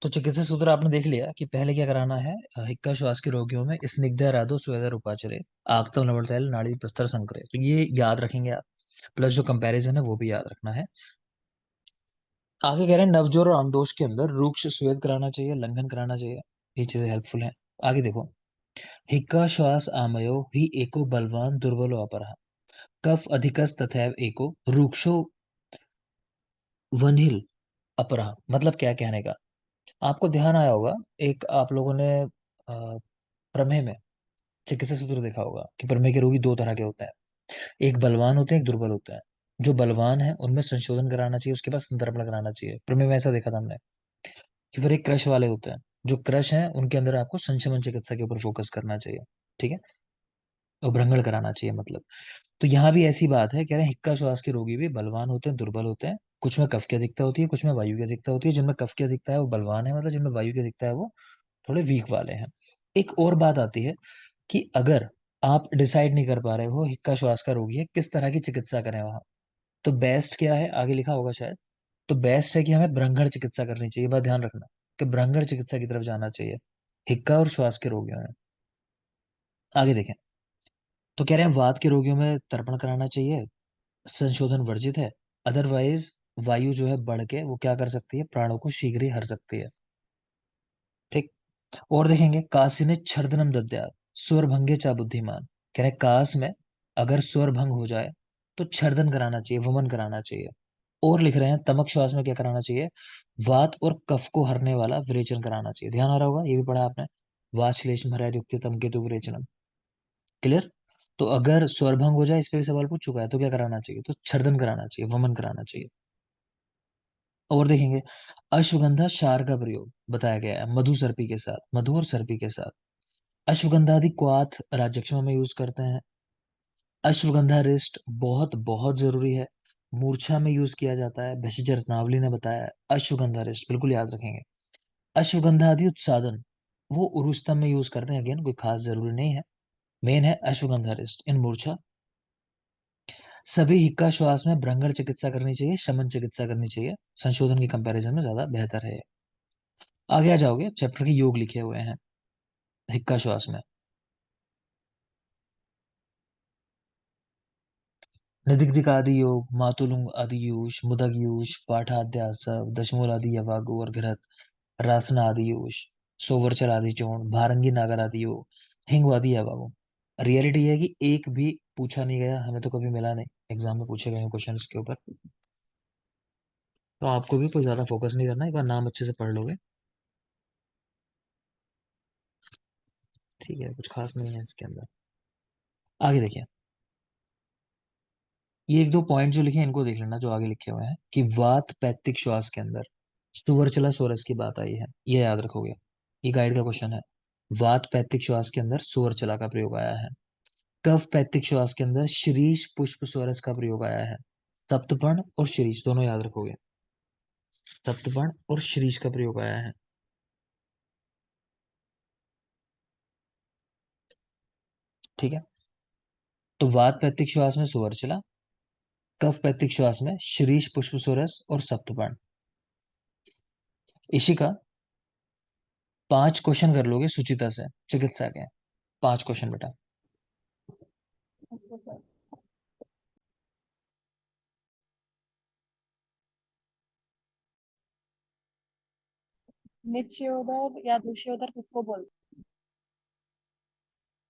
तो चिकित्सा सूत्र आपने देख लिया कि पहले क्या कराना है। हिक्का श्वास के रोगियों में स्निग्ध राधो स्वेदर उपाचरे आक्तव नवलतैल नाड़ी प्रस्तर संकरे, तो ये याद रखेंगे आप। प्लस जो कंपैरिजन है वो भी याद रखना है। आगे कह रहे हैं नवजोर और आमदोष के अंदर रूक्ष स्वेद कराना चाहिए, लंघन कराना चाहिए। ये चीजें हेल्पफुल है। आगे देखो, हिक्का श्वास आमयो ही एको बलवान दुर्बलो अपरः कफ अधिकस तथैव एको रूक्षो वन्हिल अपरः। मतलब क्या कहने का, आपको ध्यान आया होगा, एक आप लोगों ने प्रमेय में चिकित्सा सूत्र देखा होगा कि प्रमेय के रोगी दो तरह के होते हैं। एक बलवान होते हैं, एक दुर्बल होते हैं। जो बलवान है उनमें संशोधन कराना चाहिए, उसके बाद संतर्पण कराना चाहिए। प्रमेय में ऐसा देखा था हमने। कि फिर एक क्रश वाले होते हैं, जो क्रश हैं उनके अंदर आपको संशमन चिकित्सा के ऊपर फोकस करना चाहिए। ठीक है, और भ्रंगण कराना चाहिए मतलब। तो यहाँ भी ऐसी बात है, कह रहे हैं हिक्का श्वास के रोगी भी बलवान होते हैं, दुर्बल होते हैं। कुछ में कफ की अधिकता होती है, कुछ में वायु की अधिकता होती है। जिनमें कफ की अधिकता है वो बलवान है, मतलब जिनमें वायु की अधिकता है वो थोड़े वीक वाले हैं। एक और बात आती है कि अगर आप डिसाइड नहीं कर पा रहे हो हिक्का श्वास का रोगी है, किस तरह की चिकित्सा करें वहां, तो बेस्ट क्या है, आगे लिखा होगा शायद। तो बेस्ट है कि हमें भ्रंगण चिकित्सा करनी चाहिए। बात ध्यान रखना कि भ्रंगण चिकित्सा की तरफ जाना चाहिए हिक्का और श्वास के रोगियों में। आगे देखें, तो कह रहे हैं वात के रोगियों में तर्पण कराना चाहिए, संशोधन वर्जित है। अदरवाइज वायु जो है बढ़ के वो क्या कर सकती है, प्राणों को शीघ्र ही हर सकती है। ठीक। और देखेंगे काशी ने छर्दनम दद्यात् स्वर भंगे चा बुद्धिमान। कह रहे हैं काश में अगर स्वर भंग हो जाए तो छर्दन कराना चाहिए, वमन कराना चाहिए। और लिख रहे हैं तमक श्वास में क्या कराना चाहिए, वात और कफ को हरने वाला विरेचन कराना चाहिए। ध्यान आ रहा होगा, ये भी पढ़ा आपने। वाचलेश भराय युक्त तम केतु विरेचनम। क्लियर। तो अगर स्वरभंग हो जाए, इस पे भी सवाल पूछ चुका है, तो क्या कराना चाहिए, तो छर्दन कराना चाहिए, वमन कराना चाहिए। और देखेंगे अश्वगंधा क्षार का प्रयोग बताया गया है मधु सर्पी के साथ, मधु और सर्पी के साथ। अश्वगंधादि क्वाथ राज्यक्षमा में यूज करते हैं। अश्वगंधा रिस्ट बहुत बहुत जरूरी है, मूर्छा में यूज किया जाता है। भैषज रत्नावली ने बताया है अश्वगंधा रिस्ट बिल्कुल याद रखेंगे। अश्वगंधा आदि उत्सादन वो उरुस्तम में यूज करते हैं, अगेन कोई खास जरूरी नहीं है। मेन है अश्वगंधा रिस्ट इन मूर्छा। सभी हिक्का श्वास में भ्रंगण चिकित्सा करनी चाहिए, शमन चिकित्सा करनी चाहिए, संशोधन की कंपैरिजन में ज्यादा बेहतर है। आगे आ जाओगे, चैप्टर के योग लिखे हुए हैं हिक्का श्वास में। निदिग्धिक आदि योग, मातुलुंग आदि यूष, मुदग यूष, पाठाध्यासव, दशमूल आदि यवागु और घृत, रासना आदि यूष, सोवरचल आदि चूर्ण, भारंगी नागर आदि योग, हिंग आदि यवागु। रियलिटी है कि एक भी पूछा नहीं गया, हमें तो कभी मिला नहीं। एग्जाम में पूछे गए क्वेश्चन के ऊपर। तो आपको भी कोई ज्यादा फोकस नहीं करना, एक बार नाम अच्छे से पढ़ लोगे। ठीक है, कुछ खास नहीं है इसके अंदर। आगे देखिए, ये एक दो पॉइंट जो लिखे हैं इनको देख लेना, जो आगे लिखे हुए हैं कि वात पैत्तिक श्वास के अंदर सुवरचला स्वरस की बात आई है, ये याद रखोगे। ये गाइड का क्वेश्चन है। वात पैत्तिक श्वास के अंदर सुवरचला का प्रयोग आया है। कफ पैत्तिक श्वास के अंदर शीरीष पुष्प स्वरस का प्रयोग आया है। सप्तपर्ण और शीरीष दोनों याद रखोगे। सप्तपर्ण और शीरीष का प्रयोग आया है। ठीक है, तो वात पैत्तिक श्वास में सुवरचला, कफ पैत्तिक श्वास में शीरीष पुष्प स्वरस और सप्तपर्ण। इसी का 5 क्वेश्चन कर लोगे सुचिता से, चिकित्सा के 5 क्वेश्चन बेटा। अच्छा सर। नित्योदर या दुष्योदर किसको बोलते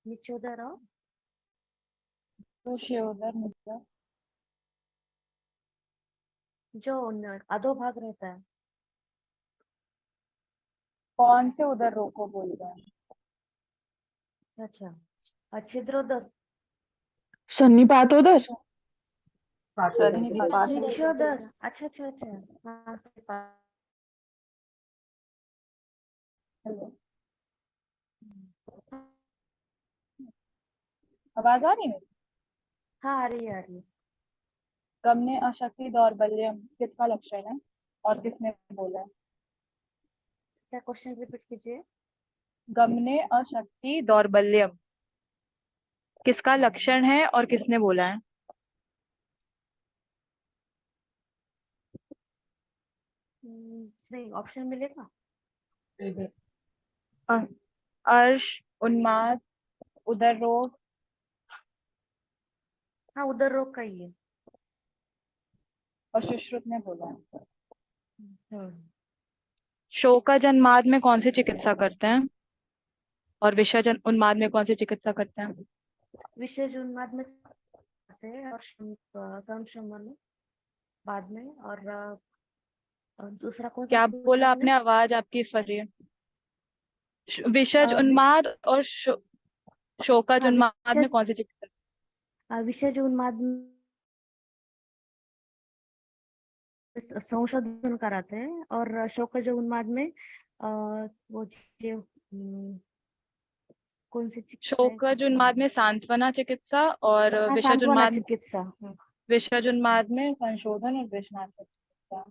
निचोदर और हैं? दुष्योदर मतलब जो अधोभाग रहता है। कौन से उदर रोग को बोलते हैं? अच्छा, और छिद्रोदर। सन्निपातोदर। सन्निपात। निचोदर, अच्छा अच्छा अच्छा। हाँ हेलो, आवाज आ रही है? हाँ, आ रही है आ रही है। गमने अशक्ति दौर्बल्यम किसका लक्षण है और किसने बोला है? क्या क्वेश्चन रिपीट कीजिए। गमने अशक्ति दौर्बल्यम किसका लक्षण है और किसने बोला है? नहीं, ऑप्शन मिलेगा। अ- अर्श, उन्माद, उदर रोग, हाँ, उधर रोग का ही है। और सुश्रुत ने बोला है। हम्म। शोकाजन्माद में कौन सी चिकित्सा करते हैं, और विषाजन उन्माद में कौन सी चिकित्सा करते हैं? विशेष उन्माद में आते हैं और संशमन बाद में, और दूसरा कौन सा क्या पूछा बोला आपने? आपने? आवाज आपकी फंस रही है। विषज विश उन्माद और शोकाज हाँ, उन्माद में कौन सी चिकित्सा? विशेष उन्माद में संशोधन कराते हैं, और शोकज उन्माद में वो जो कौन सी चिकित्सा है, शोकज उन्माद में सांत्वना चिकित्सा, और हाँ, विषज सांत्वना उन्माद चिकित्सा। विषज उन्माद में संशोधन और विषनाश चिकित्सा।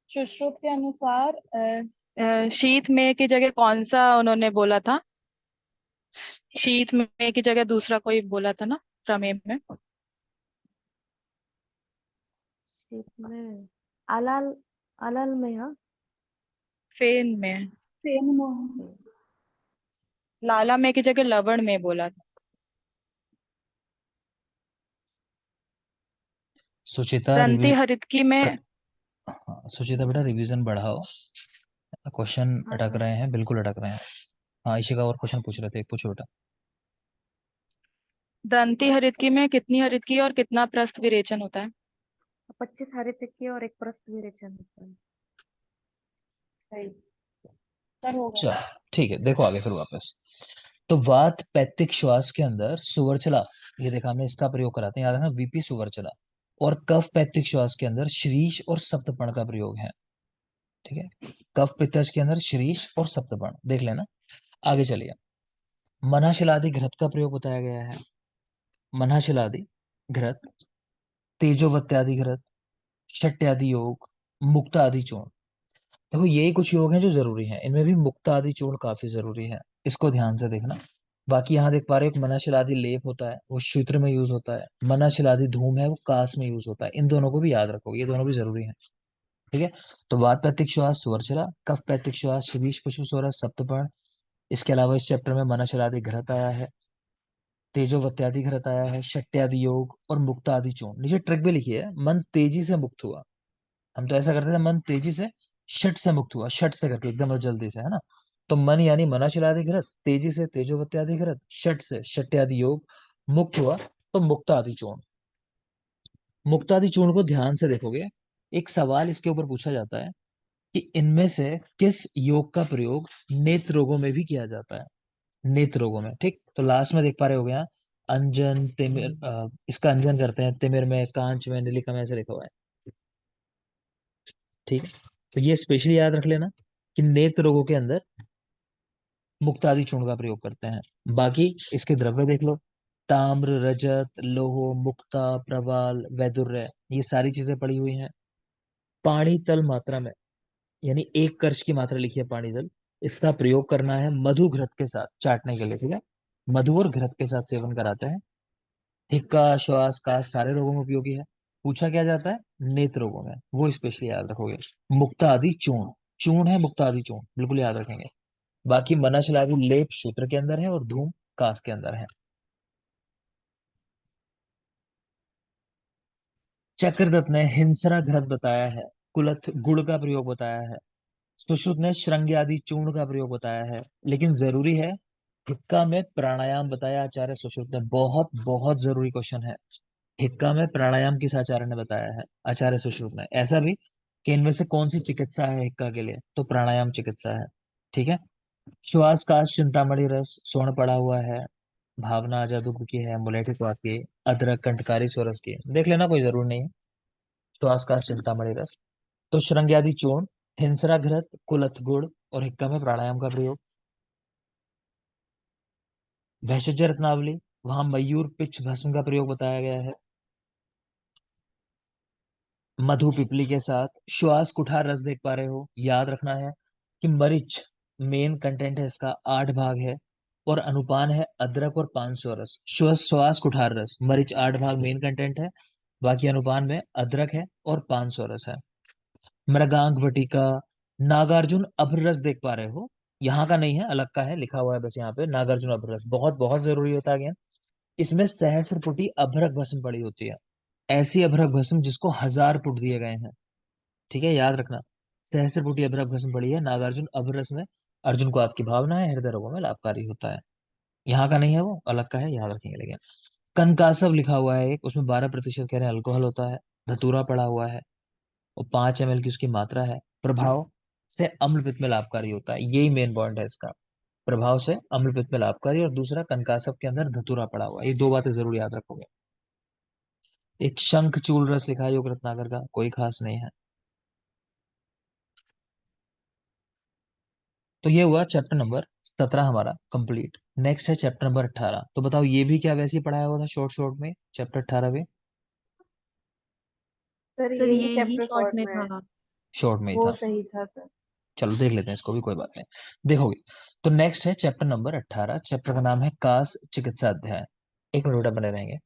सुश्रुत के अनुसार शीत में की जगह कौन सा उन्होंने बोला था? शीत में की जगह दूसरा कोई बोला था ना प्रमेय में? शीत में अलाल, अलाल में, हाँ। फेन में। फेन में। लाला में की जगह लवण में बोला था। सुचिता दंती रिविज हरितकी में। हाँ, सुचिता बेटा रिवीजन बढ़ाओ। क्वेश्चन हाँ अटक सर। रहे हैं, बिल्कुल अटक रहे हैं। हाँ, इशिका और क्वेश्चन पूछ रहे थे, पूछो बेटा। दंती हरितकी में कितनी हरितकी और कितना प्रस्थ विरेचन होता है? 25 हरित की और एक प्रस्थ विरेचन होता है। सही। सर हो चलो, गया। ठीक है, देखो आगे फिर वापस। तो वात पैत्तिक श्वास के अंदर सुवरचला, ये देखा हमने, इसका प्रयोग कराते हैं, याद है ना, वीपी सुवरचला। और कफ पैत्तिक श्वास के अंदर श्रीश और सप्तपर्ण का प्रयोग है। ठीक है, कफ पित्तज के अंदर श्रीश और सप्तपर्ण देख लेना। आगे चलिए, मनाशिलादि घृत का प्रयोग बताया गया है। मनाशिलादि घृत, तेजोवत्यादि घृत, शट्यादि योग, मुक्ता आदि चूर्ण। देखो यही कुछ योग हैं जो जरूरी हैं, इनमें भी मुक्ता आदि चूर्ण काफी जरूरी है, इसको ध्यान से देखना। बाकी यहाँ देख पा रहे हो, एक मनाशिलादि लेप होता है, वो सूत्र में यूज होता है। मनाशिलादि धूम है, वो कास में यूज होता है। इन दोनों को भी याद रखो, ये दोनों भी जरूरी हैं। ठीक है, तो वात पैत्तिक श्वास सुवरचला, कफ पैत्तिक श्वास श्रीश पुष्प स्वरस सप्तपर्ण। इसके अलावा इस चैप्टर में मनाशिलादि घृत आया है, तेजोवत्यादि घृत आया है, शट्यादि योग और मुक्ता आदि चूर्ण। नीचे ट्रिक भी लिखी है, मन तेजी से मुक्त हुआ। हम तो ऐसा करते थे, मन तेजी से शट से मुक्त हुआ, शट से करके एकदम जल्दी से, है ना। तो मन यानी मनाशिलादि घृत, तेजी से तेजोवत्यादि घृत, शट से शट्यादि योग, मुक्त हुआ तो मुक्ता आदि चूर्ण। मुक्ता आदि चूर्ण को ध्यान से देखोगे, एक सवाल इसके ऊपर पूछा जाता है कि इनमें से किस योग का प्रयोग नेत्र रोगों में भी किया जाता है। नेत्र रोगों में, ठीक, तो लास्ट में देख पा रहे हो गया, अंजन तिमिर, इसका अंजन करते हैं तिमिर में, कांच में, नीलिका में, ऐसे लिखा हुआ है। ठीक है, तो ये स्पेशली याद रख लेना कि नेत्र रोगों के अंदर मुक्तादि चूर्ण का प्रयोग करते हैं। बाकी इसके द्रव्य देख लो, ताम्र, रजत, लोह, मुक्ता, प्रवाल, वैदुर्य, ये सारी चीजें पड़ी हुई हैं। पानी तल मात्रा में, यानी 1 कर्ण की मात्रा लिखी है पानी तल, इसका प्रयोग करना है मधु घृत के साथ चाटने के लिए। ठीक है, मधु और घृत के साथ सेवन कराते हैं। हिक्का, श्वास का सारे रोगों में उपयोगी है। पूछा क्या जाता है नेत्र रोगों में, वो स्पेशली याद रखोगे। मुक्ता आदि चूर्ण, चूर्ण है मुक्ता आदि चूर्ण, बिल्कुल याद रखेंगे। बाकी मनाशलादि लेप सूत्र के अंदर है और धूम कास के अंदर है। चक्रदत्त ने हिंसरा घृत बताया है, कुलथ गुड़ का प्रयोग बताया है, सुश्रुत ने श्रृंगी आदि चूर्ण का प्रयोग बताया है। लेकिन जरूरी है, हिक्का में प्राणायाम बताया आचार्य सुश्रुत ने, बहुत बहुत जरूरी क्वेश्चन है। हिक्का में प्राणायाम किस आचार्य ने बताया है? आचार्य सुश्रुत ने। ऐसा भी कि इनमें से कौन सी चिकित्सा है हिक्का के लिए, तो प्राणायाम चिकित्सा है। ठीक है, श्वास का चिंतामणि रस स्वर्ण पड़ा हुआ है, भावना जादू की है, मुलेठी स्वाद की, अदरक कंठकारी स्वरस की, देख लेना, कोई जरूर नहीं है। श्वास का चिंतामणि रस, तो श्रृंग्यादि चूर्ण, हिंसरा घृत, कुलथ गुड़ और हिक्का में प्राणायाम का प्रयोग। भैषज रत्नावली, वहां मयूर पिच भस्म का प्रयोग बताया गया है, मधु पिपली के साथ। श्वास कुठार रस देख पा रहे हो, याद रखना है कि मरीच मेन कंटेंट है इसका, 8 भाग है, और अनुपान है अदरक और 500 रस। श्वास श्वास कुठार रस, मरीच 8 भाग मेन कंटेंट है, बाकी अनुपान में अदरक है और 500 रस है। मृगांक वटिका, नागार्जुन अभ्ररस देख पा रहे हो, यहाँ का नहीं है, अलग का है, लिखा हुआ है बस यहाँ पे नागार्जुन अभ्ररस, बहुत बहुत जरूरी होता है। इसमें सहस्र पुटी अभ्रक भस्म पड़ी होती है, ऐसी अभ्रक भस्म जिसको 1000 पुट दिए गए हैं। ठीक है, याद रखना। सहस्र पुटी अभ्रक भस्म पड़ी है नागार्जुन अभ्रस में। अर्जुन को आपकी भावना है, हृदय रोगों में लाभकारी होता है। यहाँ का नहीं है, वो अलग का है, याद रखेंगे। लेकिन कनकासव लिखा हुआ है एक, उसमें 12% कह रहे हैं अल्कोहल होता है। धतूरा पड़ा हुआ है और 5 ml की उसकी मात्रा है। प्रभाव से अम्ल पित्त में लाभकारी होता है, यही मेन पॉइंट है इसका। प्रभाव से अम्ल पित्त में लाभकारी, और दूसरा कनकासव के अंदर धतूरा पड़ा हुआ है। ये दो बातें जरूर याद रखोगे। एक शंख चूल रस लिखा है योग रत्नाकर का, कोई खास नहीं है। तो ये हुआ चैप्टर नंबर 17 हमारा कंप्लीट। नेक्स्ट है चैप्टर नंबर 18। तो बताओ ये भी क्या वैसे ही पढ़ाया हुआ था शॉर्ट शॉर्ट में, चैप्टर 18 में? सर सर यही यही चैप्टर शॉर्ट शॉर्ट में में है। था। शॉर्ट में ही वो था। सही था सर। चलो देख लेते हैं इसको भी, कोई बात नहीं। देखोगे तो नेक्स्ट है चैप्टर नंबर 18। चैप्टर का नाम है कास चिकित्सा अध्याय। एक मिनट बने रहेंगे।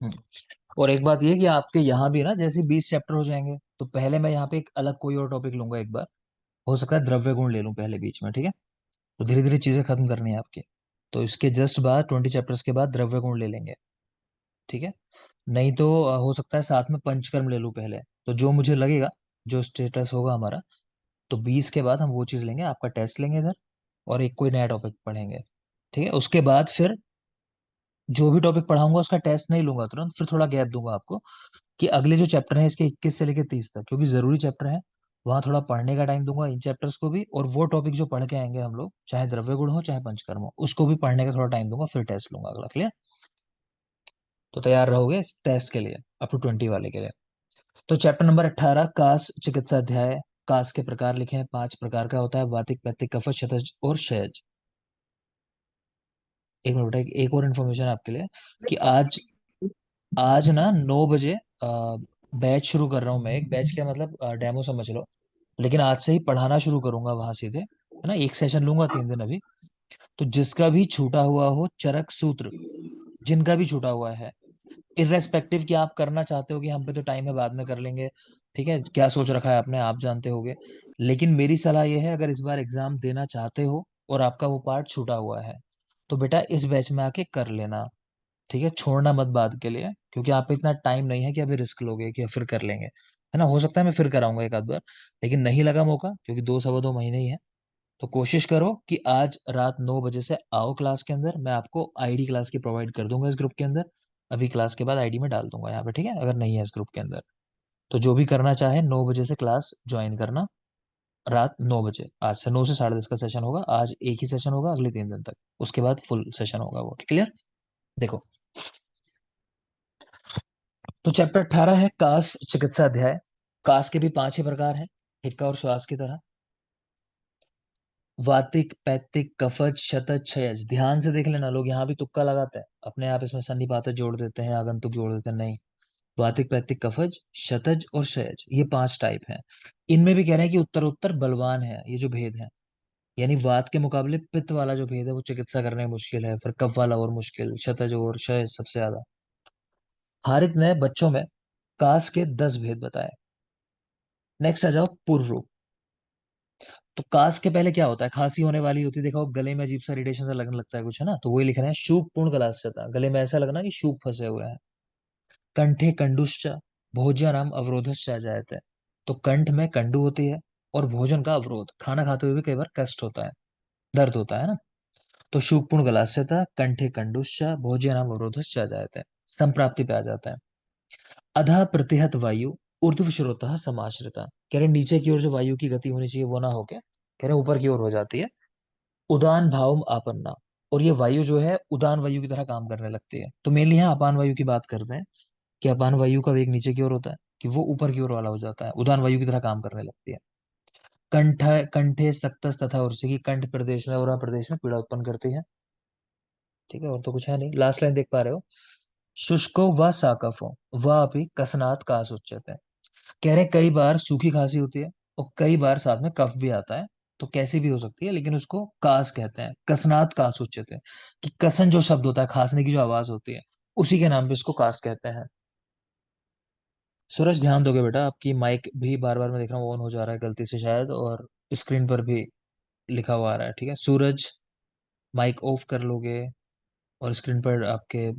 हम्म। और एक बात ये कि आपके यहाँ भी ना जैसे 20 चैप्टर हो जाएंगे, तो पहले मैं यहाँ पे एक अलग कोई और टॉपिक लूंगा एक बार। हो सकता है द्रव्य गुण ले लूं पहले बीच में, ठीक है? तो धीरे धीरे चीजें खत्म करनी है आपकी। तो इसके जस्ट बाद 20 चैप्टर्स के बाद द्रव्य गुण ले लेंगे, ठीक है? नहीं तो हो सकता है साथ में पंचकर्म ले लूं पहले। तो जो मुझे लगेगा, जो स्टेटस होगा हमारा, तो 20 के बाद हम वो चीज लेंगे, आपका टेस्ट लेंगे इधर, और एक कोई नया टॉपिक पढ़ेंगे। ठीक है, उसके बाद फिर जो भी टॉपिक पढ़ाऊंगा उसका टेस्ट नहीं लूंगा तुरंत, फिर थोड़ा गैप दूंगा आपको, कि अगले जो चैप्टर है इसके 21 से लेकर 30 तक, क्योंकि जरूरी चैप्टर है, वहां थोड़ा पढ़ने का टाइम दूंगा इन चैप्टर्स को भी, और वो टॉपिक जो पढ़ के आएंगे हम लोग, चाहे द्रव्य गुण हो चाहे पंचकर्म हो, उसको भी पढ़ने का थोड़ा टाइम दूंगा, फिर टेस्ट लूंगा अगला। क्लियर? तो तैयार रहोगे टेस्ट के लिए, अप टू 20 वाले के लिए। तो चैप्टर नंबर 18 कास चिकित्सा अध्याय। कास के प्रकार लिखे हैं, 5 प्रकार का होता है, वातिक, पैतिक, कफज, शतज और क्षयज। एक मिनट, एक और इन्फॉर्मेशन आपके लिए, कि आज आज ना 9 बजे बैच शुरू कर रहा हूँ मैं। एक बैच क्या मतलब, डेमो समझ लो। लेकिन आज से ही पढ़ाना शुरू करूंगा वहां सीधे, है ना? एक सेशन लूंगा 3 दिन अभी। तो जिसका भी छूटा हुआ हो चरक सूत्र, जिनका भी छूटा हुआ है, इर्रेस्पेक्टिव कि आप करना चाहते हो कि हम पे तो टाइम है बाद में कर लेंगे, ठीक है, क्या सोच रखा है आपने, आप जानते होगे। लेकिन मेरी सलाह यह है, अगर इस बार एग्जाम देना चाहते हो और आपका वो पार्ट छूटा हुआ है, तो बेटा इस बैच में आके कर लेना। ठीक है, छोड़ना मत बाद के लिए, क्योंकि आप पे इतना टाइम नहीं है कि अभी रिस्क लोगे कि फिर कर लेंगे, है ना? हो सकता है मैं फिर कराऊंगा एक आध बार, लेकिन नहीं लगा मौका, क्योंकि 2 सवा 2 महीने ही है। तो कोशिश करो कि आज रात 9 बजे से आओ क्लास के अंदर, मैं आपको आईडी क्लास की प्रोवाइड कर दूंगा इस ग्रुप के अंदर। अभी क्लास के बाद आईडी में डाल दूंगा यहाँ पे, ठीक है, अगर नहीं है इस ग्रुप के अंदर। तो जो भी करना चाहे 9 बजे से क्लास ज्वाइन करना। रात 9 बजे, आज से 9 से 10:30 का सेशन होगा। आज एक ही सेशन होगा अगले 3 दिन तक, उसके बाद फुल सेशन होगा वो। क्लियर? देखो, तो चैप्टर 18 है कास चिकित्सा अध्याय। कास के भी 5 ही प्रकार हैं, हिक्का और श्वास की तरह। वातिक, पैतिक, कफज, शतज, क्षयज। ध्यान से देख लेना, लोग यहाँ भी तुक्का लगाते हैं अपने आप, इसमें सन्निपात जोड़ देते हैं, आगंतुक जोड़ देते हैं, नहीं। वातिक, पैतिक, कफज, शतज और क्षयज, ये 5 टाइप हैं। इनमें भी कह रहे हैं कि उत्तर उत्तर बलवान है ये जो भेद है। यानी वात के मुकाबले पित्त वाला जो भेद है वो चिकित्सा करने में मुश्किल है, फिर कफ वाला और मुश्किल, शतज और क्षय सबसे ज्यादा। हारित ने बच्चों में कास के 10 भेद बताए। नेक्स्ट आ जाओ पूर्व रूप। तो कास के पहले क्या होता है, खांसी होने वाली होती है, देखो गले में अजीब सा इरिटेशन सा लगने लगता है कुछ, है ना? तो वही लिख रहे हैं, शूक पूर्ण गलास्यता, गले में ऐसा लगना कि शूक फंसे हुए हैं। कंठे कंडुश्च, भोज्यानाम अवरोधश्च आ जाते हैं। तो कंठ में कंडु होती है, और भोजन का अवरोध, खाना खाते हुए भी कई बार कष्ट होता है, दर्द होता है ना? तो शूकपूर्ण गलास्यता, कंठे कंडुश्च, भोज्यानाम अवरोधश्च आ जाते हैं, संप्राप्ति पे आ जाता है। अधः प्रतिहत वायु, ऊर्ध्व श्रोतः समाश्रिता। कह रहे नीचे की ओर जो वायु की गति होनी चाहिए वो ना होके, कह रहे ऊपर की ओर हो जाती है। उदान भावम आपन्ना, और ये वायु जो है उदान वायु की तरह काम करने लगती है। तो मेनली यहाँ अपान वायु की बात करते हैं। कि अपान वायु का वेग नीचे की ओर होता है, कि वो ऊपर की ओर वाला हो जाता है, उदान वायु की तरह काम करने लगती है। कंठ कंठे सक्तस तथा उर्सी की कंठ प्रदेश में और प्रदेश में पीड़ा उत्पन्न करती है। ठीक है, और तो कुछ है नहीं। लास्ट लाइन देख पा रहे हो, शुष्को व साकफो व अपनी कसनात कास उच्चते हैं। कह रहे कई बार सूखी खांसी होती है और कई बार साथ में कफ भी आता है, तो कैसी भी हो सकती है, लेकिन उसको कास कहते हैं, कसनात कास उच्चते हैं, कि कसन जो शब्द होता है, खांसने की जो आवाज होती है, उसी के नाम पे इसको कास कहते हैं। सूरज ध्यान दोगे बेटा, आपकी माइक भी बार बार मैं देख रहा हूँ ऑन हो जा रहा है गलती से शायद, और स्क्रीन पर भी लिखा हुआ आ रहा है। ठीक है, सूरज माइक ऑफ कर लोगे, और स्क्रीन पर आपके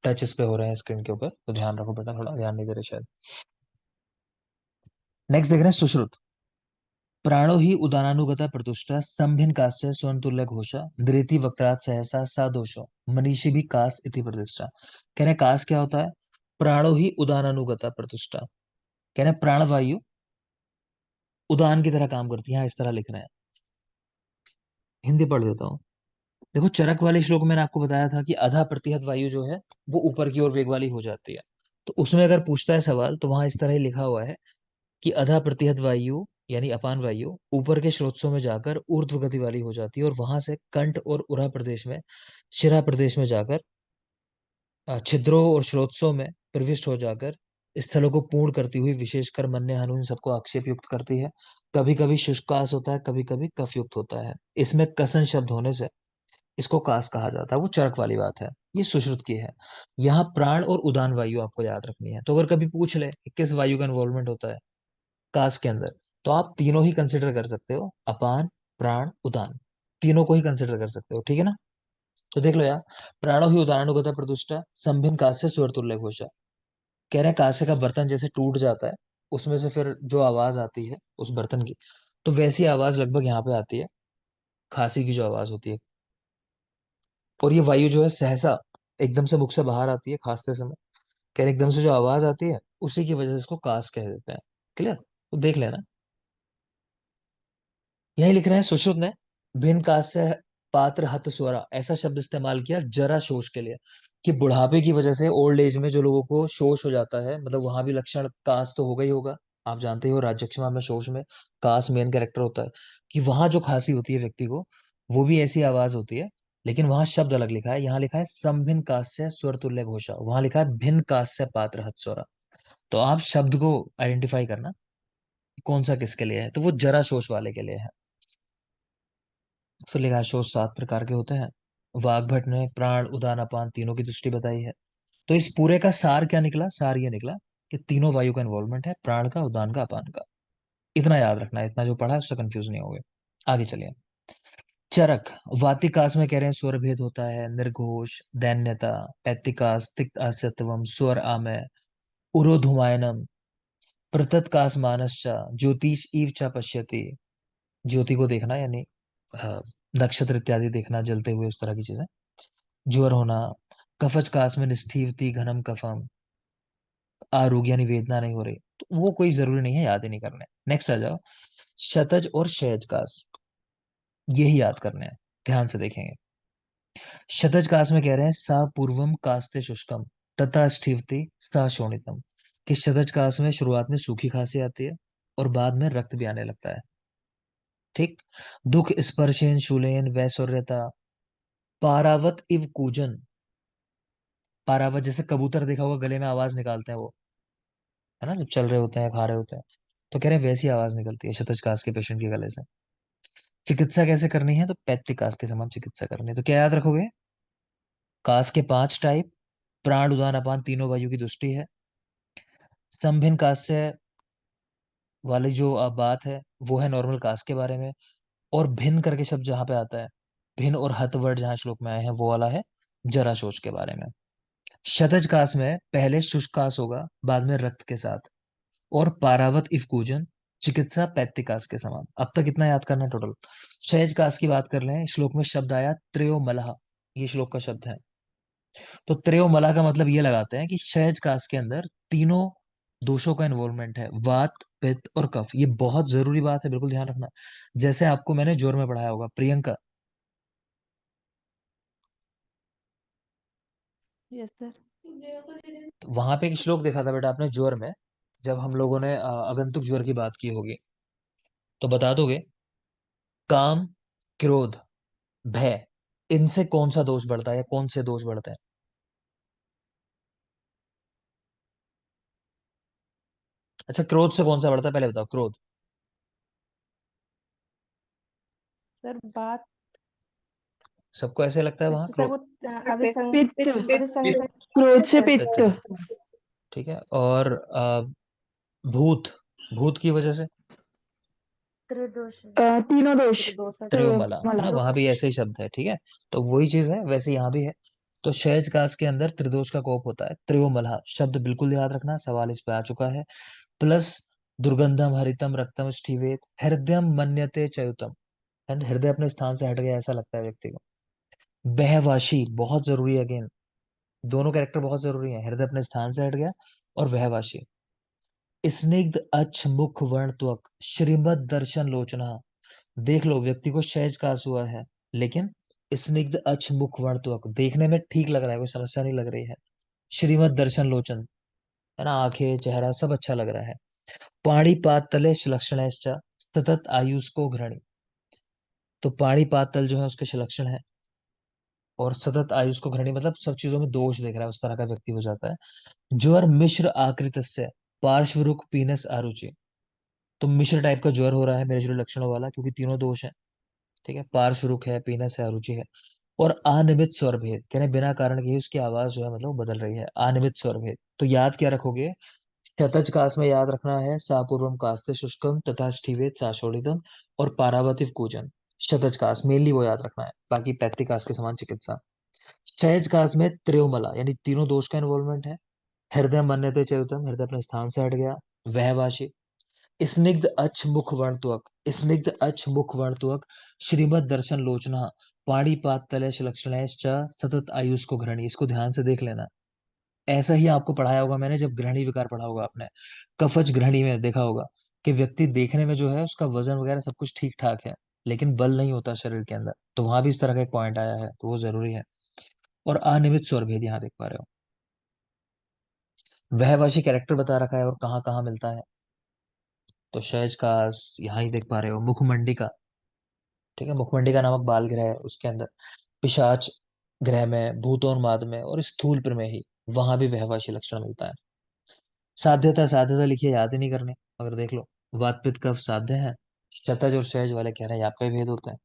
टचेस पे हो रहे हैं स्क्रीन के ऊपर, तो ध्यान रखो बेटा, थोड़ा ध्यान नहीं दे रहे शायद। नेक्स्ट देख रहे हैं सुश्रुत। प्राणो ही उदानानुगता प्रतुष्टा संभिन कास्य स्वर्ण तुल्य घोषा नृति वक्रात सहसा सा दोषो मनीषी भी कास इति प्रतिष्ठा। कह रहे हैं कास क्या होता है? प्राणो ही उदानानुगता प्रतुष्टा, कह रहे हैं प्राणवायु उदान की तरह काम करती है, यहाँ इस तरह लिख रहे हैं। हिंदी पढ़ देता हूँ। देखो, चरक वाले श्लोक में मैंने आपको बताया था कि आधा प्रतिहत वायु जो है वो ऊपर की ओर वेग वाली हो जाती है। तो उसमें अगर पूछता है सवाल, तो वहां इस तरह ही लिखा हुआ है कि अधा प्रतिहत वायु यानी अपान वायु ऊपर के स्रोतों में जाकर ऊर्ध्व गति वाली हो जाती है, और वहां से कंठ और उरः प्रदेश में, शिरा प्रदेश में जाकर छिद्रों और स्रोतों में प्रविष्ट हो जाकर स्थलों को पूर्ण करती हुई विशेषकर मन्य हनु इन सबको आक्षेप युक्त करती है। कभी कभी शुष्कास होता है, कभी कभी कफ युक्त होता है। इसमें कसन शब्द होने से इसको कास कहा जाता है, वो चरक वाली बात है। ये सुश्रुत की है। यहाँ प्राण और उदान वायु आपको याद रखनी है। तो अगर कभी पूछ ले कि किस वायु का इन्वॉल्वमेंट होता है कास के अंदर, तो आप तीनों ही कंसिडर कर सकते हो, अपान प्राण उदान, तीनों को ही कंसिडर कर सकते हो। ठीक है ना? तो देख लो यार, प्राणो ही उदानुगता प्रतिष्ठा संभिन कास्य स्वर तुल्य घोषा। कह रहे हैं कांसे का बर्तन जैसे टूट जाता है, उसमें से फिर जो आवाज आती है उस बर्तन की, तो वैसी आवाज लगभग यहाँ पे आती है, खांसी की जो आवाज होती है। और ये वायु जो है सहसा एकदम से मुख से बाहर आती है खांसते समय। कह रहे एकदम से जो आवाज आती है उसी की वजह से इसको कास कह देते हैं। क्लियर? तो देख लेना, यही लिख रहे हैं सुश्रुत ने, भिन्न कास से पात्र हत स्वरा ऐसा शब्द इस्तेमाल किया जरा शोष के लिए, कि बुढ़ापे की वजह से ओल्ड एज में जो लोगों को शोष हो जाता है, मतलब वहां भी लक्षण कास तो होगा ही होगा। आप जानते हो राजक्षमा में शोष में कास मेन कैरेक्टर होता है, कि वहां जो खांसी होती है व्यक्ति को, वो भी ऐसी आवाज होती है, लेकिन वहां शब्द अलग लिखा है। यहाँ लिखा है समभिन कास से स्वर तुल्य घोषा, वहां लिखा है भिन्न कास से पात्र हत स्वरा। तो आप शब्द को आइडेंटिफाई करना कि कौन सा किसके लिए है, तो वो जरा शोष वाले के लिए है। फिर लिखा है शोष 7 प्रकार के होते हैं। वाग्भट ने प्राण उदान अपान तीनों की दृष्टि बताई है। तो इस पूरे का सार क्या निकला? सार ये निकला कि तीनों वायु का इन्वॉल्वमेंट है, प्राण का, उदान का, अपान का। इतना याद रखना है, इतना जो पढ़ा है उससे कंफ्यूज नहीं होगे। आगे चलिए। चरक वातिकास में कह रहे हैं स्वर भेद होता है, निर्घोष दैन्यता, पैत्तिकास तिक्त अस्यत्वम स्वर आमय, उरोधुमायनम, पृथत्कास मानसचा ज्योतिष ईव च पश्यति, ज्योति को देखना यानी अ, नक्षत्र इत्यादि देखना जलते हुए, उस तरह की चीजें। ज्वर होना, कफज कास में निस्तीवती घनम कफम, आरोग्य यानी वेदना नहीं हो रही, तो वो कोई जरूरी नहीं है, याद ही नहीं करने। नेक्स्ट आ जाओ, शतज और शयज कास, यही याद करने हैं, ध्यान से देखेंगे। शतज कास में कह रहे हैं सा पूर्वम कास्ते शुष्कम तथा स्टीवती सा शोणितम, कि शतज कास में शुरुआत में सूखी खांसी आती है और बाद में रक्त भी आने लगता है। ठीक। दुख स्पर्शेन शूलेन वैसौर्यता, पारावत इव कूजन, पारावत जैसे कबूतर देखा होगा गले में आवाज निकालते हैं वो, है ना, जब चल रहे होते हैं, खा रहे होते हैं, तो कह रहे हैं वैसी आवाज निकलती है शतज के पेशेंट के गले से। चिकित्सा कैसे करनी है? तो पैतृक कास के समान चिकित्सा करनी है। तो क्या याद रखोगे? कास के 5 टाइप, प्राण उदान अपान तीनों वायु की दृष्टि है, स्तंभिन कास से वाली जो बात है वो है नॉर्मल कास के बारे में, और भिन्न करके शब्द जहाँ पे आता है, भिन्न और हत वर्ड जहाँ श्लोक में आए हैं, वो वाला है जरा शोच के बारे में। शतज कास में पहले शुष्क कास होगा, बाद में रक्त के साथ, और पारावत इफकूजन चिकित्सा पैत्तिकास के समान। अब तक इतना याद करना है टोटल। शयज कास की बात कर लें, श्लोक में शब्द आया त्रयोमलः, ये श्लोक का शब्द है। तो त्रयोमलः का मतलब ये लगाते हैं कि शयज कास के अंदर तीनों दोषों का इन्वॉल्वमेंट है, वात पित्त और कफ। ये बहुत जरूरी बात है, बिल्कुल ध्यान रखना। जैसे आपको मैंने जोर में पढ़ाया होगा प्रियंका, यस सर। तो वहां पे एक श्लोक देखा था बेटा आपने ज्वर में, जब हम लोगों ने आगंतुक ज्वर की बात की होगी, तो बता दोगे काम, क्रोध, भय, इनसे कौन सा दोष बढ़ता है या कौन से दोष बढ़ते हैं? अच्छा, क्रोध से कौन सा बढ़ता है पहले बताओ, क्रोध। सर बात सबको ऐसे लगता है वहां सर क्रोध। वो अभिसंग पित्त, अभिसंग क्रोध से पित्त पित्त। से, ठीक है। और भूत, भूत की वजह से त्रिदोष तीनों दोष। त्रियोमला, है ना, मला। वहां भी ऐसे ही शब्द है, ठीक है। तो वही चीज है, वैसे यहाँ भी है। तो सहज काश के अंदर त्रिदोष का कोप होता है, त्रियोमला शब्द बिल्कुल याद रखना, सवाल इस पे आ चुका है। प्लस दुर्गंधम हरितम रक्तम स्टीवेत हृदयम मन्यते चयुतम, एंड हृदय अपने स्थान से हट गया ऐसा लगता है व्यक्ति को। बहवाशी बहुत जरूरी है, अगेन दोनों कैरेक्टर बहुत जरूरी है, हृदय अपने स्थान से हट गया और वहवाशी। स्निग्ध अक्ष मुख वर्ण त्वक श्रीमद दर्शन लोचना, देख लो व्यक्ति को सहज कास हुआ है, लेकिन स्निग्ध अक्ष मुख वर्ण त्वक देखने में ठीक लग रहा है, कोई समस्या नहीं लग रही है। श्रीमद दर्शन लोचन, है ना, आंखें चेहरा सब अच्छा लग रहा है। पाणिपात तले लक्षण सतत आयुष को घृणी, तो पाणिपात तल जो है उसके लक्षण है, और सतत आयुष को घृणी मतलब सब चीजों में दोष देख रहा है, उस तरह का व्यक्ति हो जाता है। ज्वर मिश्र आकृत से पार्श्व रुख पीनस आरुचि, तो मिश्र टाइप का ज्वर हो रहा है मेरे जो लक्षणों वाला, क्योंकि तीनों दोष है, ठीक है। पार्श्व रुख है, पीनस है, अरुचि है। और अनियमित स्वर भेद, कहने बिना कारण के ही उसकी आवाज जो है मतलब बदल रही है, अनियमित स्वर भेद। तो याद क्या रखोगे, शतज कास में याद रखना है सापूर्वम कास्ते शुष्कम तथा स्टीवेत साशोड़ितम, और पारावतिव कूजन। शतज कास मेनली वो याद रखना है, बाकी पैक्तिकास के समान चिकित्सा। सहज कास में त्रियोमला यानी तीनों दोष का इन्वॉल्वमेंट है। हृदय मन्यते चयुतम, हृदय अपने स्थान से हट गया। वहवाशी, स्निग्ध अक्ष मुख वर्णत्वक, स्निग्ध अक्ष मुख वर्णत्वक श्रीमद दर्शन लोचना, पाणिपात तलश लक्षणैश्च सतत आयुष को घृणी, इसको ध्यान से देख लेना। ऐसा ही आपको पढ़ाया होगा मैंने जब ग्रहणी विकार पढ़ा होगा आपने, कफज ग्रहणी में देखा होगा कि व्यक्ति देखने में जो है उसका वजन वगैरह सब कुछ ठीक ठाक है, लेकिन बल नहीं होता शरीर के अंदर, तो वहां भी इस तरह का एक पॉइंट आया है, तो वो जरूरी है। और अनियमित स्वर भेद यहाँ देख पा रहे हो, वहवाशी कैरेक्टर बता रखा है और कहाँ कहाँ मिलता है। तो सहज का यहाँ ही देख पा रहे हो, मुखमंडी का, ठीक है, मुखमंडी का नामक बाल ग्रह है, उसके अंदर पिशाच ग्रह में, भूतोन्माद में और स्थूल प्रमेय ही, वहां भी वहवाशी लक्षण मिलता है। साध्यता, साध्यता लिखिए, याद ही नहीं करने, अगर देख लो वात पित्त कफ साध्य है, शतज और सहज वाले कह रहे हैं यहाँ पे भेद होता है।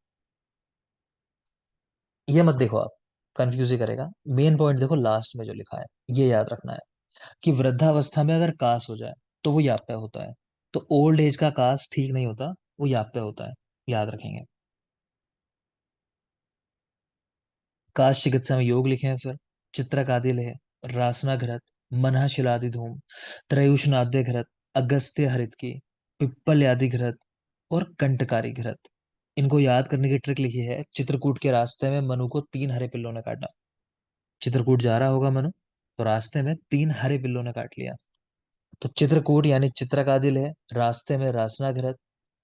ये मत देखो आप, कंफ्यूज ही करेगा। मेन पॉइंट देखो लास्ट में जो लिखा है, ये याद रखना है कि वृद्धावस्था में अगर कास हो जाए तो वो याप्य होता है, तो ओल्ड एज का कास ठीक नहीं होता, वो याप्य होता है, याद रखेंगे। काश चिकित्सा में योग लिखे हैं फिर, चित्रक आदि है, रासना घृत, मनः शिलादि धूम, त्रयुष्णाद्य घृत, अगस्त्य हरित की, पिप्पल आदि घृत और कंटकारी घृत। इनको याद करने की ट्रिक लिखी है, चित्रकूट के रास्ते में मनु को 3 हरे पिल्लों ने काटा। चित्रकूट जा रहा होगा मनु, तो रास्ते में 3 हरे पिल्लों ने काट लिया। तो चित्रकूट यानी चित्रकादिल है, रास्ते में रासना घृत,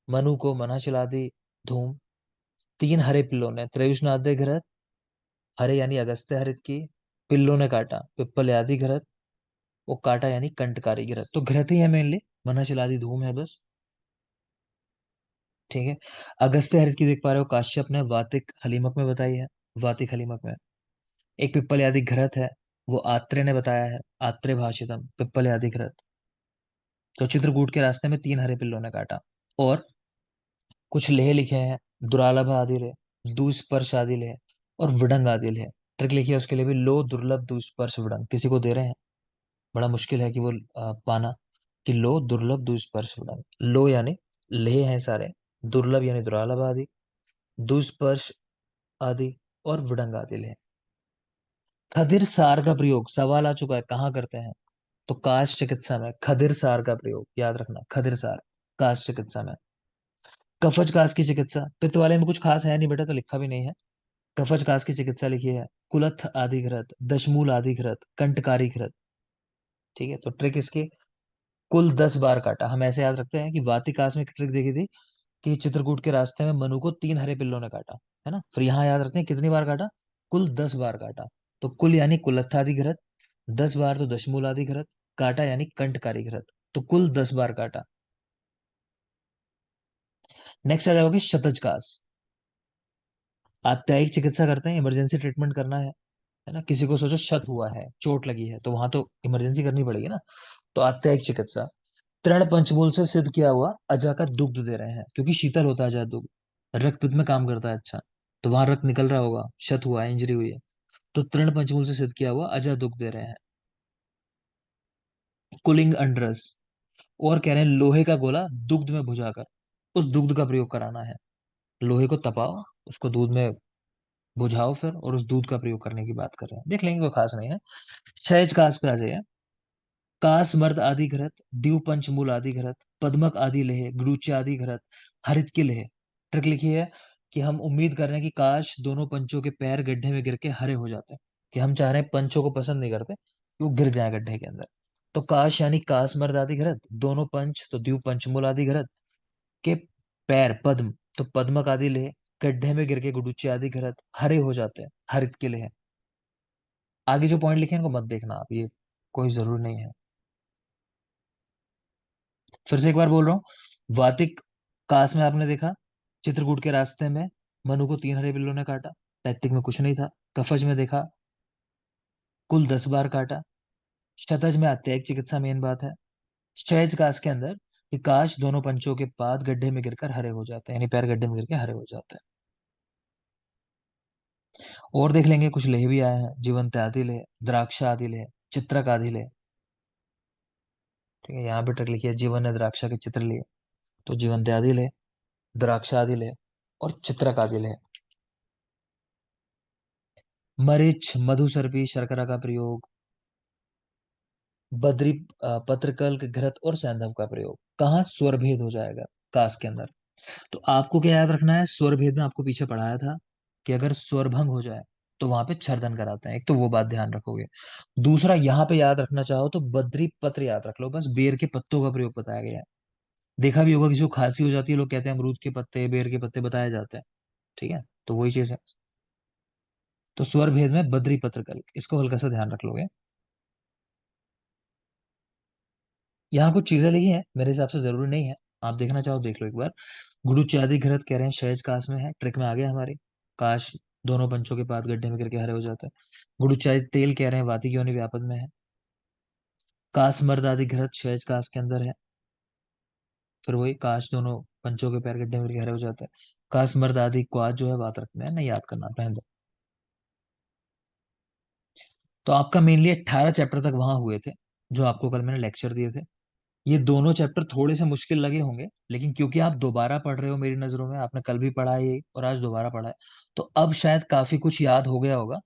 मनु को मनाशिलादि धूम, 3 हरे पिल्लों ने, त्रयुष्णाद्य घृत, हरे यानी अगस्त्य हरित की, पिल्लों ने काटा पिप्पल आदि घृत, वो काटा यानी कंटकारी घृत। तो घृत ही है मेनली, मनाशिलादि धूम है बस, ठीक है। अगस्त्य हरित की देख पा रहे हो, काश्यप ने वातिक हलीमक में बताई है, वातिक हलीमक में। एक पिप्पल आदि घृत है, वो आत्रेय ने बताया है, आत्रेय भाषितम पिप्पल आदि घृत। तो चित्रकूट के रास्ते में 3 हरे पिल्लों ने काटा। और कुछ लेह लिखे हैं, दुरालभ आदि ले, दुस्पर्श आदि ले और विडंग आदि ले। ट्रिक लिखी है उसके लिए भी, लो दुर्लभ दुस्पर्श विडंग, किसी को दे रहे हैं, बड़ा मुश्किल है कि वो पाना, कि लो दुर्लभ दुस्पर्श विडंग। लो यानी लेह है सारे, दुर्लभ यानी दुरालभ आदि, दुस्पर्श आदि और विडंग आदि ले। खदिर सार का प्रयोग सवाल आ चुका है, कहाँ करते हैं, तो काश चिकित्सा में खदिर सार का प्रयोग याद रखना, खदिर सार काश चिकित्सा में। कफज कास की चिकित्सा, पित्त वाले में कुछ खास है नहीं बेटा, तो लिखा भी नहीं है। कफज कास की चिकित्सा लिखी है, कुलथ आदि घृत, दशमूल आदि घृत, कंटकारी घृत, ठीक है। तो ट्रिक इसकी, कुल 10 बार काटा। हम ऐसे याद रखते हैं कि वातिकास में एक ट्रिक देखी थी कि चित्रकूट के रास्ते में मनु को 3 हरे पिल्लों ने काटा, है ना। फिर यहाँ याद रखते हैं कितनी बार काटा, कुल 10 बार काटा। तो कुल यानी कुलत्थादि घृत, 10 बार तो दशमूल आदि घृत, काटा यानी कंठकारी घृत, तो कुल 10 बार काटा। नेक्स्ट आ जाओगे शतजकास। आप्यायिक चिकित्सा करते हैं, इमरजेंसी ट्रीटमेंट करना है ना। किसी को सोचो शत हुआ है, चोट लगी है, तो वहां तो इमरजेंसी करनी पड़ेगी ना। तो आप्यायिक चिकित्सा। तृण पंचमूल से सिद्ध किया हुआ अजा का दुग्ध दे रहे हैं, क्योंकि शीतल होता है अजा दुग्ध, रक्त पित्त में काम करता है अच्छा, तो वहां रक्त निकल रहा होगा, शत हुआ है, इंजरी हुई है, तो तृण पंचमूल से सिद्ध किया हुआ अजा दुग्ध दे रहे हैं। कुलिंग अंडरस। और कह रहे हैं लोहे का गोला दुग्ध में भुजाकर उस दुग्ध का प्रयोग कराना है। लोहे को तपाओ, उसको दूध में बुझाओ फिर, और उस दूध का प्रयोग करने की बात कर रहे हैं। देख लेंगे, कोई खास नहीं है। सहज कास पे आ जाइए। कास मर्द आदि घरत, द्यू पंचमूल आदि घरत, पद्मक आदि लेह, गुरुच्य आदि घरत, हरित की लेह। ट्रिक लिखी है कि हम उम्मीद कर रहे हैं कि काश दोनों पंचों के पैर गड्ढे में गिर के हरे हो जाते हैं, कि हम चाह रहे हैं, पंचों को पसंद नहीं करते कि वो गिर जाए गड्ढे के अंदर। तो काश यानी कास मर्द आदि घरत, दोनों पंच तो द्यू पंचमूल आदि घरत के पैर पद्म तो पद्मक आदि लेह, गड्ढे में गिर के गुडुच्य आदि घरत हरे हो जाते हैं, हरित के लेह। आगे जो पॉइंट लिखे हैं इनको मत देखना आप, ये कोई जरूर नहीं है। फिर से एक बार बोल रहा हूँ। वातिक कास में आपने देखा, चित्रकूट के रास्ते में मनु को 3 हरे बिल्लों ने काटा, तैतिक में कुछ नहीं था। कफज में देखा, कुल 10 बार काटा। शतज में आत्यायिक चिकित्सा मेन बात है। शहज कास के अंदर कि काश दोनों पंचों के पाद गड्ढे में गिरकर हरे हो जाते हैं, यानी पैर गड्ढे में गिर के हरे हो जाते हैं। और देख लेंगे, कुछ लेह भी आए हैं, जीवंत आदि लेह, द्राक्ष आदि लेह, चित्रक आदि लेह। ठीक है, यहाँ पे ट्रिक लिखी है, जीवन ने द्राक्षा के चित्र लिए, तो जीवंत आदि लेह, द्राक्ष आदि लेह और चित्रक आदि लेह। मरीच, मधुसर्पी, शर्करा का प्रयोग, बद्री पत्रकल्क, घृत और सैंधव का प्रयोग। कहाँ स्वर भेद हो जाएगा कास के अंदर। तो आपको क्या याद रखना है, स्वर भेद में आपको पीछे पढ़ाया था कि अगर स्वर भंग हो जाए तो वहां पे छर्दन कराते हैं, एक तो वो बात ध्यान रखोगे। दूसरा, यहाँ पे याद रखना चाहो तो बद्री पत्र याद रख लो, बस बेर के पत्तों का प्रयोग बताया गया है। देखा भी होगा, किसी को खांसी हो जाती है, लोग कहते हैं अमरूद के पत्ते, बेर के पत्ते बताए जाते हैं। ठीक है, तो वही चीज है। तो स्वर भेद में बद्री पत्र कल्क, इसको हल्का सा ध्यान रख लोगे। यहाँ कुछ चीजें लिखी हैं, मेरे हिसाब से जरूरी नहीं है, आप देखना चाहो देख लो एक बार। गुरु चादी घृत कह रहे हैं सहज काश में है, ट्रिक में आ गया हमारे। काश दोनों पंचों के पाद गड्ढे में गिर के हरे हो जाते हैं। गुरु चाय तेल कह रहे हैं वाति योनि व्यापद में है। काश मर्द आदि घृत सहज काश के अंदर है, फिर वही काश दोनों पंचों के पैर गड्ढे में गिर के हरे हो जाते हैं। काश मर्द आदि क्वाद जो है वात रक्त में है, नहीं याद करना, रहने दो। तो आपका मेनली 18 चैप्टर तक वहां हुए थे, जो आपको कल मैंने लेक्चर दिए थे। ये दोनों चैप्टर थोड़े से मुश्किल लगे होंगे, लेकिन क्योंकि आप दोबारा पढ़ रहे हो मेरी नजरों में, आपने कल भी पढ़ा है ये और आज दोबारा पढ़ा है, तो अब शायद काफी कुछ याद हो गया होगा।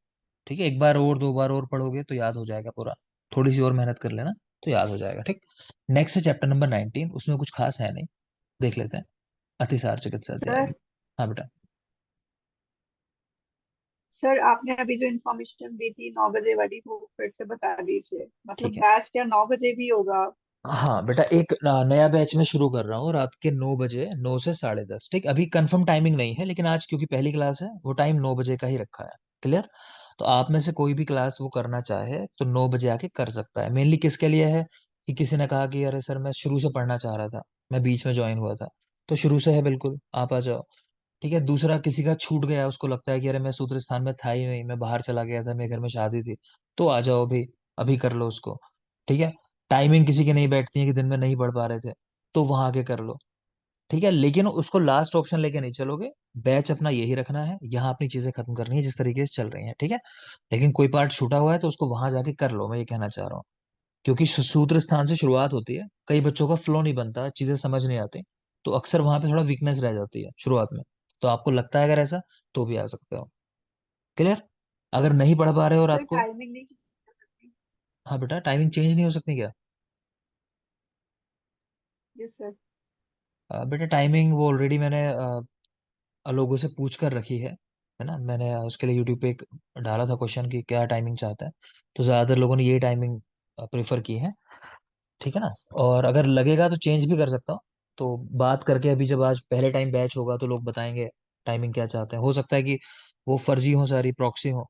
ठीक है, एक बार और 2 बार और पढ़ोगे तो याद हो जाएगा पूरा। थोड़ी सी और मेहनत कर लेना तो याद हो जाएगा। ठीक। नेक्स्ट है चैप्टर नंबर 19, उसमें कुछ खास है नहीं, देख लेते हैं। अतिसार चिकित्सा अध्याय में। सर हाँ बेटा। सर आपने अभी जो इन्फॉर्मेशन दी थी 9 बजे वाली, वो फिर से बता दीजिए। ठीक मतलब है। बैच क्या 9 बजे भी होगा? हाँ बेटा, एक नया बैच में शुरू कर रहा हूँ रात के 9 बजे, 9 से 10:30। ठीक, अभी कंफर्म टाइमिंग नहीं है, लेकिन आज क्योंकि पहली क्लास है, वो टाइम 9 बजे का ही रखा है। क्लियर। तो आप में से कोई भी क्लास वो करना चाहे तो 9 बजे आके कर सकता है। मेनली किसके लिए है, कि किसी ने कहा कि अरे सर मैं शुरू से पढ़ना चाह रहा था, मैं बीच में ज्वाइन हुआ था, तो शुरू से है, बिल्कुल आप आ जाओ। ठीक है। दूसरा, किसी का छूट गया, उसको लगता है कि अरे मैं सूत्र स्थान में था ही नहीं, मैं बाहर चला गया था, मेरे घर में शादी थी, तो आ जाओ अभी, अभी कर लो उसको। ठीक है। टाइमिंग किसी की नहीं बैठती है कि दिन में नहीं पढ़ पा रहे थे, तो वहां आके कर लो। ठीक है, लेकिन उसको लास्ट ऑप्शन लेके नहीं चलोगे। बैच अपना यही रखना है, यहाँ अपनी चीजें खत्म करनी है जिस तरीके से चल रही हैं। ठीक है। लेकिन कोई पार्ट छूटा हुआ है तो उसको वहां जाके कर लो, मैं ये कहना चाह रहा हूँ। क्योंकि सूत्र स्थान से शुरुआत होती है, कई बच्चों का फ्लो नहीं बनता, चीजें समझ नहीं आती, तो अक्सर वहां पे थोड़ा वीकनेस रह जाती है शुरुआत में। तो आपको लगता है अगर ऐसा, तो भी आ सकते हो। क्लियर। अगर नहीं पढ़ पा रहे हो रात सर को। टाइमिंग नहीं हो सकती? हाँ बेटा, टाइमिंग चेंज नहीं हो सकती क्या। जी सर। बेटा टाइमिंग वो ऑलरेडी मैंने लोगों से पूछ कर रखी है ना। मैंने उसके लिए यूट्यूब पे एक डाला था क्वेश्चन कि क्या टाइमिंग चाहता है, तो ज्यादातर लोगों ने ये टाइमिंग प्रेफर की है। ठीक है ना। और अगर लगेगा तो चेंज भी कर सकता हूँ, तो बात करके अभी, जब आज पहले टाइम बैच होगा तो लोग बताएंगे टाइमिंग क्या चाहते हैं। हो सकता है कि वो फर्जी हो, सारी प्रॉक्सी हो,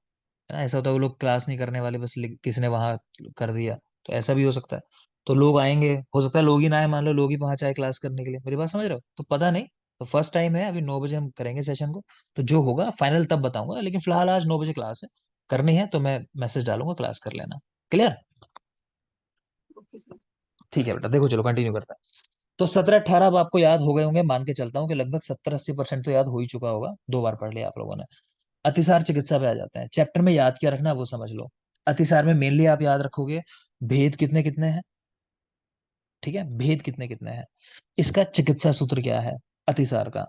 है ना। ऐसा होता है वो लोग क्लास नहीं करने वाले, बस किसी ने वहां कर दिया, तो ऐसा भी हो सकता है। तो लोग आएंगे, हो सकता है लोग ही ना आए, मान लो लोग ही पहुंच आए क्लास करने के लिए, मेरी बात समझ रहे हो, तो पता नहीं। तो फर्स्ट टाइम है, अभी 9 बजे हम करेंगे सेशन को, तो जो होगा फाइनल तब बताऊंगा, लेकिन फिलहाल आज 9 बजे क्लास है, करनी है तो मैं मैसेज डालूंगा, क्लास कर लेना। क्लियर? Okay sir. ठीक है बेटा, देखो चलो कंटिन्यू करता है। तो 17-18 अब आपको याद हो गए होंगे, मान के चलता हूँ कि लगभग 70-80% तो याद हो ही चुका होगा, 2 बार पढ़ लिया आप लोगों ने। अतिसार चिकित्सा पे आ जाते हैं, चैप्टर में याद क्या रखना है वो समझ लो। अतिसार में मेनली आप याद रखोगे भेद कितने कितने हैं, ठीक है, भेद कितने कितने हैं। इसका चिकित्सा सूत्र क्या है अतिसार का,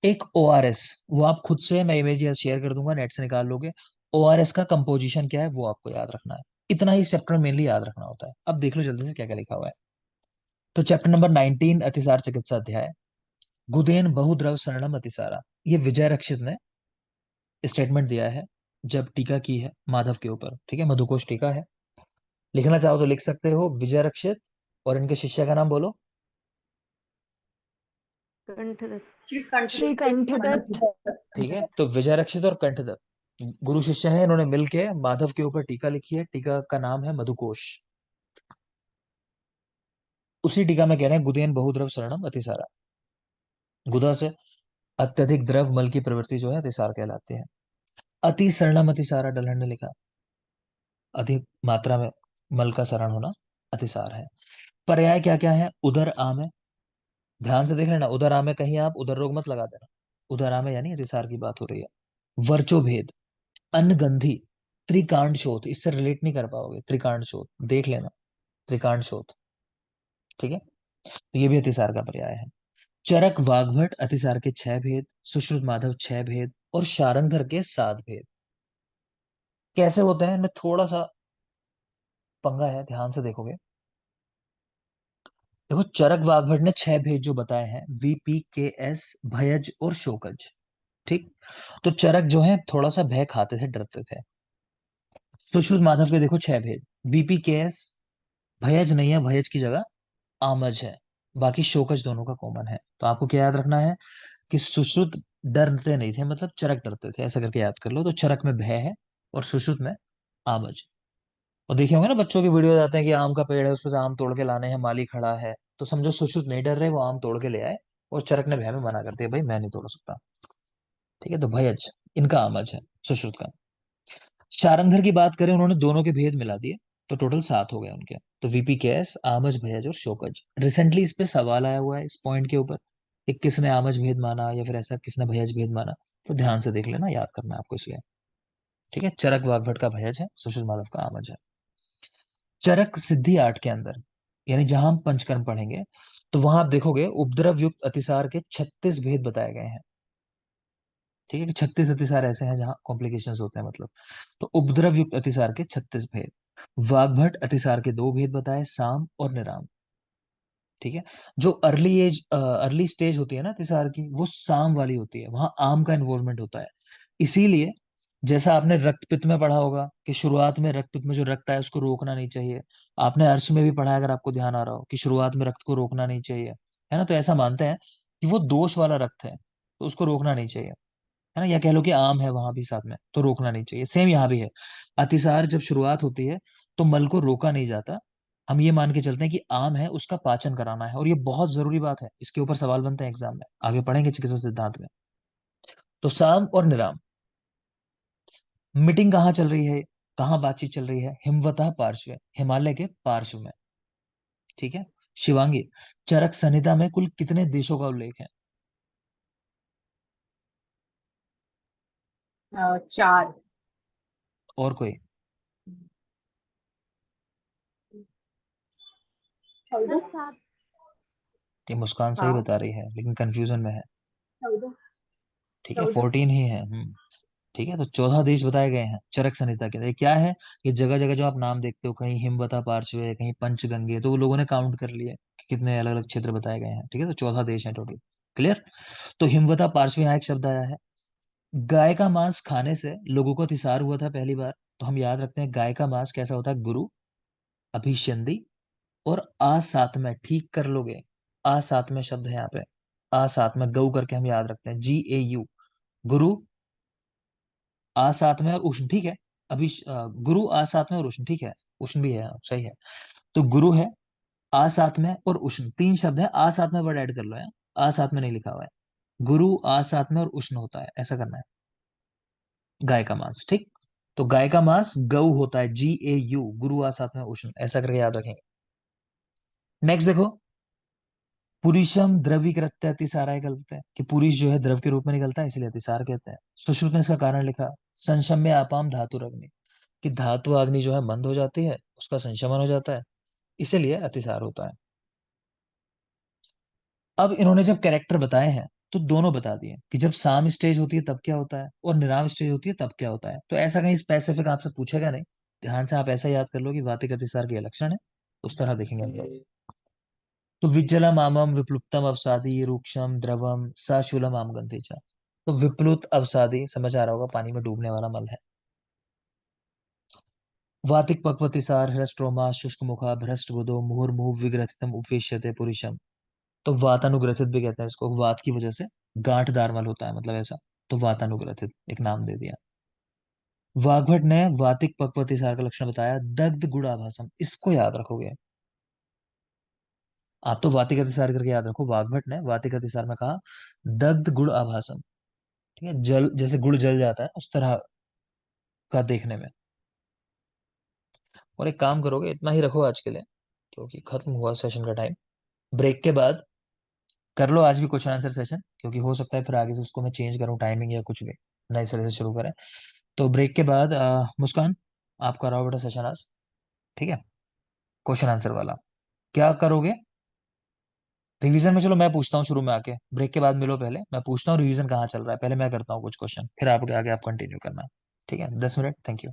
एक ओआरएस, वो आप खुद से, मैं इमेज शेयर कर दूंगा, नेट से निकाल लोगे। ओआरएस का कंपोजिशन क्या है वो आपको याद रखना है, इतना ही चैप्टर मेनली याद रखना होता है। अब देख लो जल्दी से क्या क्या लिखा हुआ है। तो चैप्टर नंबर 19 अतिसार चिकित्सा अध्याय, गुदेन बहुद्रव शरणम अतिसारा, ये विजय रक्षित ने स्टेटमेंट दिया है जब टीका की है माधव के ऊपर, ठीक है, मधुकोश टीका है। लिखना चाहो तो लिख सकते हो, विजय रक्षित, और इनके शिष्य का नाम बोलो। श्रीकंठ श्री कंठदत्त। ठीक है, तो विजय रक्षित और कंठदत्त गुरु शिष्य हैं, इन्होंने मिलके माधव के ऊपर टीका लिखी है, टीका का नाम है मधुकोश। उसी टीका में कह रहे हैं गुदेन बहुद्रव शरणम अतिसारा, गुदा से अत्यधिक द्रव मल की प्रवृत्ति जो है अतिसार कहलाती है। अति शरणम अतिसारा डलहन ने लिखा, अधिक मात्रा में मल का शरण होना अतिसार है। पर्याय क्या क्या है, उदर आम है, ध्यान से देख लेना, उदर आम है, कहीं आप उदर रोग मत लगा देना, उदर आम है यानी अतिसार की बात हो रही है। वर्चो भेद, अनगंधी, त्रिकांड शोथ, इससे रिलेट नहीं कर पाओगे, त्रिकांड शोथ देख लेना, त्रिकांड शोथ, ठीक है, तो ये भी अतिसार का पर्याय है। चरक वाग्भट अतिसार के 6 भेद, सुश्रुत माधव 6 भेद, और शारंगधर के 7 भेद। कैसे होते हैं, इनमें थोड़ा सा पंगा है, ध्यान से देखोगे। देखो चरक वाग्भट ने 6 भेद जो बताए हैं, वीपी के एस, भयज और शोकज, ठीक। तो चरक जो है थोड़ा सा भय खाते थे, डरते थे। सुश्रुत माधव के देखो 6 भेद, बीपी के एस, भयज नहीं है, भयज की जगह आमज है, बाकी शोकज दोनों का कॉमन है। तो आपको क्या याद रखना है कि सुश्रुत डरते नहीं थे, मतलब चरक डरते थे, ऐसा करके याद कर लो। तो चरक में भय है और सुश्रुत में आमज। और देखे होंगे ना बच्चों की वीडियो आते हैं कि आम का पेड़ है, उस पर से आम तोड़ के लाने हैं, माली खड़ा है, तो समझो सुश्रुत नहीं डर रहे, वो आम तोड़ के ले आए, और चरक ने भय में मना कर दिया, भाई मैं नहीं तोड़ सकता, ठीक है। तो भयज इनका आमज है, सुश्रुत का। शारंगधर की बात करें, उन्होंने दोनों के भेद मिला दिए, तो टोटल 7 हो गए उनके। तो वीपी कैस, आमज, भयज और शोकज। रिसेंटली इस पे सवाल आया हुआ है इस पॉइंट के ऊपर कि किसने आमज भेद माना या फिर ऐसा किसने भयज भेद माना, तो ध्यान से देख लेना, याद करना है आपको इसलिए, ठीक है। चरक वाग्भट का भयज है, सुशील माधव का आमज है। चरक सिद्धि 8 के अंदर, यानी जहां हम पंचकर्म पढ़ेंगे, तो वहां आप देखोगे उपद्रव युक्त अतिसार के 36 भेद बताए गए हैं, ठीक है, कि 36 अतिसार ऐसे हैं जहां कॉम्प्लिकेशंस होते हैं, मतलब। तो उपद्रव युक्त अतिसार के 36 भेद। वाग्भट अतिसार के 2 भेद बताए, साम और निराम, ठीक है। जो अर्ली स्टेज होती है ना अतिसार की, वो साम वाली होती है, वहां आम का इन्वॉल्वमेंट होता है। इसीलिए जैसा आपने रक्तपित्त में पढ़ा होगा कि शुरुआत में रक्तपित्त में जो रक्त है उसको रोकना नहीं चाहिए, आपने अर्श में भी पढ़ा है अगर आपको ध्यान आ रहा हो कि शुरुआत में रक्त को रोकना नहीं चाहिए, है ना। तो ऐसा मानते हैं कि वो दोष वाला रक्त है, तो उसको रोकना नहीं चाहिए, है ना। या कह लो कि आम है वहां भी साथ में, तो रोकना नहीं चाहिए, सेम यहाँ भी है। अतिसार जब शुरुआत होती है तो मल को रोका नहीं जाता, हम ये मान के चलते हैं कि आम है उसका पाचन कराना है, और ये बहुत जरूरी बात है, इसके ऊपर सवाल बनते हैं एग्जाम में, आगे पढ़ेंगे चिकित्सा सिद्धांत में। तो साम और निराम, मीटिंग कहाँ चल रही है, कहाँ बातचीत चल रही है, हिमवतः पार्श्व, हिमालय के पार्श्व में, ठीक है। शिवांगी, चरक संहिता में कुल कितने देशों का उल्लेख है? 4। और कोई? सात। ये मुस्कान सही हाँ बता रही है लेकिन कंफ्यूजन में है, 14। ठीक है, 14। 14 ही है। ठीक है, तो 14 देश बताए गए हैं चरक संहिता के अंदर। ये क्या है, ये जगह जगह जो आप नाम देखते हो, कहीं हिमवता पार्श्व है, कहीं पंचगंगे, तो वो लोगों ने काउंट कर लिया कि कितने अलग अलग क्षेत्र बताए गए हैं, ठीक है, तो 14 देश हैं टोटल। क्लियर? तो हिमवता पार्श्व, यहाँ एक शब्द आया है। गाय का मांस खाने से लोगों को अतिसार हुआ था पहली बार, तो हम याद रखते हैं गाय का मांस कैसा होता है, गुरु, अभिषंदी और आ साथ में, ठीक कर लोगे, आ साथ में शब्द है यहाँ पे, आ साथ में गौ करके हम याद रखते हैं, GAU, गुरु, आ साथ में और उष्ण, ठीक है। गुरु आ साथ में और उष्ण, ठीक है, उष्ण भी है, सही है। तो गुरु है, आ साथ में और उष्ण, तीन शब्द है, आ साथ में वर्ड ऐड कर लो है, आ साथ में नहीं लिखा हुआ है। गुरु आ साथ में और उष्ण होता है, ऐसा करना है। गाय का मांस, ठीक। तो गाय का मांस गौ होता है, GAU, गुरु आ साथ में उष्ण, ऐसा करके याद रखेंगे। नेक्स्ट देखो, पुरुषम द्रवीकृत्य अतिसाराय कल्पते हैं, कि पुरुष जो है द्रव के रूप में निकलता है, इसलिए अतिसार कहते हैं। सुश्रुत ने इसका कारण लिखा, संशम्य आपाम धातु अग्नि, कि धातु अग्नि जो है मंद हो जाती है, उसका संशमन हो जाता है, इसीलिए अतिसार होता है। अब इन्होंने जब कैरेक्टर बताए हैं तो दोनों बता दिए कि जब साम स्टेज होती है तब क्या होता है और निराम स्टेज होती है तब क्या होता है। तो ऐसा कहीं स्पेसिफिक आपसे पूछेगा नहीं, ध्यान से आप ऐसा याद कर लो कि वातिक अतिसार के लक्षण है, उस तरह देखेंगे हम लोग। तो विज्जलम आमम विप्लुप्तम अवसादी रूक्षम द्रवम सशूलम आम गंधेचा। तो विप्लुत अवसादी समझ आ रहा होगा, पानी में डूबने वाला मल है। वातिक पक्वतिसार हृष्टरोमा शुष्क मुखा भ्रष्ट बुधो मुहुर्मुहु विग्रथितम उपवेश्यते पुरुषम। तो वातानुग्रथित भी कहते हैं इसको, वात की वजह से गांठदार मल होता है, मतलब ऐसा। तो वातानुग्रथित एक नाम दे दिया। वाग्भट ने वातिक पक्वतिसार का लक्षण बताया, दग्ध गुणाभासम, इसको याद रखोगे। आप तो वातिक अतिसार करके याद रखो, वाग्भट ने वातिक अतिसार में कहा दग्ध गुड़ आभासम, ठीक है, जल जैसे गुड़ जल जाता है उस तरह का देखने में। और एक काम करोगे, इतना ही रखो आज के लिए, क्योंकि खत्म हुआ सेशन का टाइम। ब्रेक के बाद कर लो आज भी क्वेश्चन आंसर सेशन, क्योंकि हो सकता है फिर आगे से उसको मैं चेंज करूँ टाइमिंग या कुछ भी, नए सिरे से शुरू करें। तो ब्रेक के बाद मुस्कान, आप कराओ बेटा सेशन आज, ठीक है, क्वेश्चन आंसर वाला। क्या करोगे रिवीजन में? चलो मैं पूछता हूँ शुरू में आके, ब्रेक के बाद मिलो, पहले मैं पूछता हूँ रिवीजन कहाँ चल रहा है, पहले मैं करता हूँ कुछ क्वेश्चन, फिर आप आगे आप कंटिन्यू करना, ठीक है? 10 मिनट, थैंक यू।